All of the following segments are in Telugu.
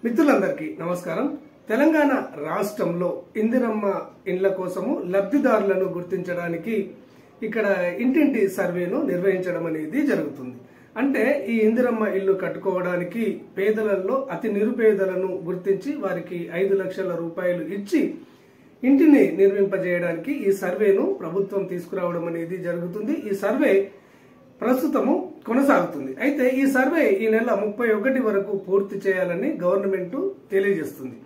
మిత్రులందరికీ నమస్కారం. తెలంగాణ రాష్ట్రంలో ఇందిరమ్మ ఇండ్ల కోసము లబ్ధిదారులను గుర్తించడానికి ఇక్కడ ఇంటింటి సర్వేను నిర్వహించడం అనేది జరుగుతుంది. అంటే ఈ ఇందిరమ్మ ఇల్లు కట్టుకోవడానికి పేదలలో అతి నిరుపేదలను గుర్తించి వారికి 5 లక్షల రూపాయలు ఇచ్చి ఇంటిని నిర్మింపజేయడానికి ఈ సర్వేను ప్రభుత్వం తీసుకురావడం అనేది జరుగుతుంది. ఈ సర్వే ప్రస్తుతము కొనసాగుతుంది. అయితే ఈ సర్వే ఈ నెల 31 వరకు పూర్తి చేయాలని గవర్నమెంట్ తెలియజేస్తుంది.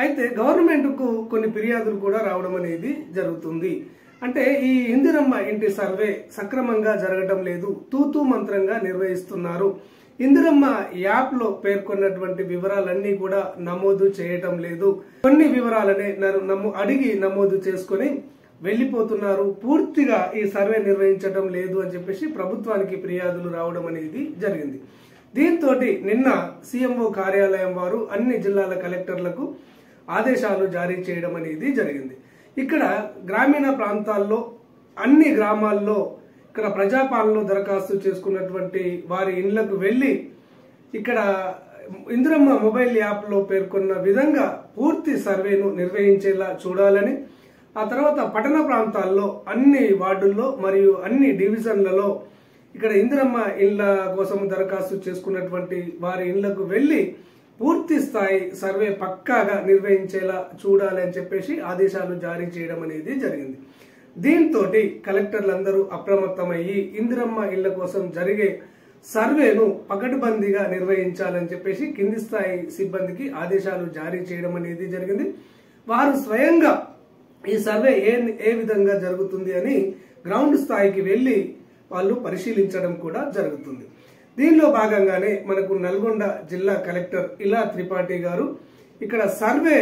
అయితే గవర్నమెంట్ కు కొన్ని ఫిర్యాదులు కూడా రావడం అనేది జరుగుతుంది. అంటే ఈ ఇందిరమ్మ ఇంటి సర్వే సక్రమంగా జరగడం లేదు, తూతూ మంత్రంగా నిర్వహిస్తున్నారు. ఇందిరమ్మ యాప్ లో పేర్కొన్నటువంటి వివరాలన్నీ కూడా నమోదు చేయటం లేదు. కొన్ని వివరాలనే అడిగి నమోదు చేసుకుని వెళ్లిపోతున్నారు. పూర్తిగా ఈ సర్వే నిర్వహించడం లేదు అని చెప్పేసి ప్రభుత్వానికి ఫిర్యాదులు రావడం అనేది జరిగింది. దీంతో నిన్న సీఎంఓ కార్యాలయం వారు అన్ని జిల్లాల కలెక్టర్లకు ఆదేశాలు జారీ చేయడం అనేది జరిగింది. ఇక్కడ గ్రామీణ ప్రాంతాల్లో అన్ని గ్రామాల్లో ఇక్కడ ప్రజాపాలనలో దరఖాస్తు చేసుకున్నటువంటి వారి ఇళ్లకు వెళ్లి ఇక్కడ ఇందిరమ్మ మొబైల్ యాప్ లో పేర్కొన్న విధంగా పూర్తి సర్వేను నిర్వహించేలా చూడాలని, ఆ తర్వాత పట్టణ ప్రాంతాల్లో అన్ని వార్డుల్లో మరియు అన్ని డివిజన్లలో ఇక్కడ ఇందిరమ్మ ఇళ్ల కోసం దరఖాస్తు చేసుకున్నటువంటి వారి ఇళ్లకు వెళ్లి పూర్తి స్థాయి సర్వే పక్కాగా నిర్వహించేలా చూడాలి అని చెప్పేసి ఆదేశాలు జారీ చేయడం అనేది జరిగింది. దీంతో కలెక్టర్లందరూ అప్రమత్తమయ్యి ఇందిరమ్మ ఇళ్ల కోసం జరిగే సర్వేను పకడ్బందీగా నిర్వహించాలని చెప్పేసి కింది స్థాయి సిబ్బందికి ఆదేశాలు జారీ చేయడం అనేది జరిగింది. వారు స్వయంగా ఈ సర్వే ఏ విధంగా జరుగుతుంది అని గ్రౌండ్ స్థాయికి వెళ్లి వాళ్ళు పరిశీలించడం కూడా జరుగుతుంది. దీనిలో భాగంగానే మనకు నల్గొండ జిల్లా కలెక్టర్ ఇలా త్రిపాఠి గారు ఇక్కడ సర్వే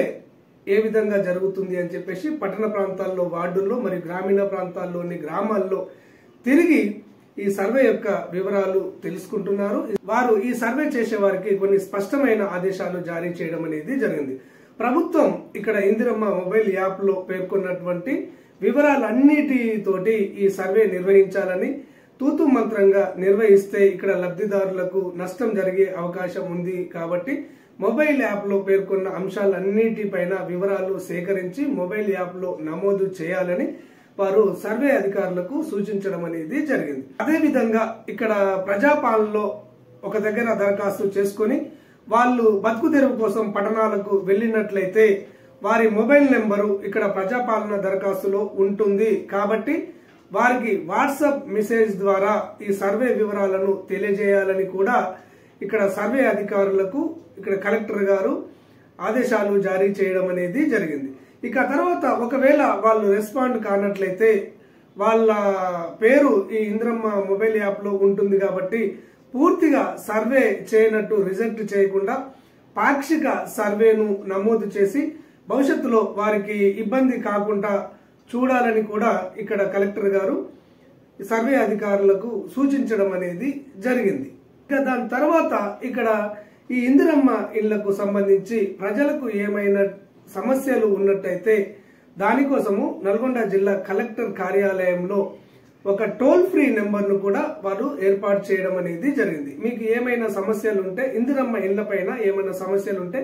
ఏ విధంగా జరుగుతుంది అని చెప్పేసి పట్టణ ప్రాంతాల్లో వార్డుల్లో మరియు గ్రామీణ ప్రాంతాల్లోని గ్రామాల్లో తిరిగి ఈ సర్వే యొక్క వివరాలు తెలుసుకుంటున్నారు. వారు ఈ సర్వే చేసే వారికి కొన్ని స్పష్టమైన ఆదేశాలు జారీ చేయడం అనేది జరిగింది. ప్రభుత్వం ఇక్కడ ఇందిరమ్మ మొబైల్ యాప్ లో పేర్కొన్నటువంటి వివరాలన్నిటితోటి ఈ సర్వే నిర్వహించాలని, తూతు మంత్రంగా నిర్వహిస్తే ఇక్కడ లబ్ధిదారులకు నష్టం జరిగే అవకాశం ఉంది. కాబట్టి మొబైల్ యాప్ లో పేర్కొన్న అంశాలన్నిటిపైన వివరాలు సేకరించి మొబైల్ యాప్ లో నమోదు చేయాలని వారు సర్వే అధికారులకు సూచించడం అనేది జరిగింది. అదేవిధంగా ఇక్కడ ప్రజాపాలనలో ఒక దగ్గర దరఖాస్తు చేసుకుని వాళ్ళు బతుకు తెరువు కోసం పట్టణాలకు వెళ్లినట్లయితే వారి మొబైల్ నెంబరు ఇక్కడ ప్రజాపాలన దరఖాస్తులో ఉంటుంది. కాబట్టి వారికి వాట్సాప్ మెసేజ్ ద్వారా ఈ సర్వే వివరాలను తెలియజేయాలని కూడా ఇక్కడ సర్వే అధికారులకు ఇక్కడ కలెక్టర్ గారు ఆదేశాలు జారీ చేయడం అనేది జరిగింది. ఇక తర్వాత ఒకవేళ వాళ్ళు రెస్పాండ్ కానట్లయితే వాళ్ళ పేరు ఈ ఇందిరమ్మ మొబైల్ యాప్ లో ఉంటుంది కాబట్టి పూర్తిగా సర్వే చేయనట్టు రిజెక్ట్ చేయకుండా పాక్షిక సర్వేను నమోదు చేసి భవిష్యత్తులో వారికి ఇబ్బంది కాకుండా చూడాలని కూడా ఇక్కడ కలెక్టర్ గారు సర్వే అధికారులకు సూచించడం అనేది జరిగింది. ఇక దాని తర్వాత ఇక్కడ ఈ ఇందిరమ్మ ఇళ్లకు సంబంధించి ప్రజలకు ఏమైనా సమస్యలు ఉన్నట్టయితే దానికోసము నల్గొండ జిల్లా కలెక్టర్ కార్యాలయంలో ఒక టోల్ ఫ్రీ నెంబర్ ను కూడా వారు ఏర్పాటు చేయడం అనేది జరిగింది. మీకు ఏమైనా సమస్యలు ఉంటే, ఇందిరమ్మ ఇళ్ల పైన ఏమైనా సమస్యలు ఉంటే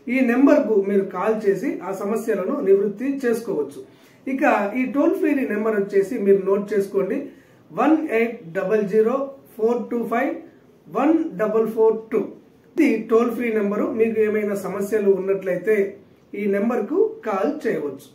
ఈ నెంబర్ కు మీరు కాల్ చేసి ఆ సమస్యలను నివృత్తి చేసుకోవచ్చు. ఇక ఈ టోల్ ఫ్రీ నెంబర్ వచ్చేసి మీరు నోట్ చేసుకోండి, 1800-425-1442. ఇది టోల్ ఫ్రీ నెంబరు. మీకు ఏమైనా సమస్యలు ఉన్నట్లయితే ఈ నెంబర్ కు కాల్ చేయవచ్చు.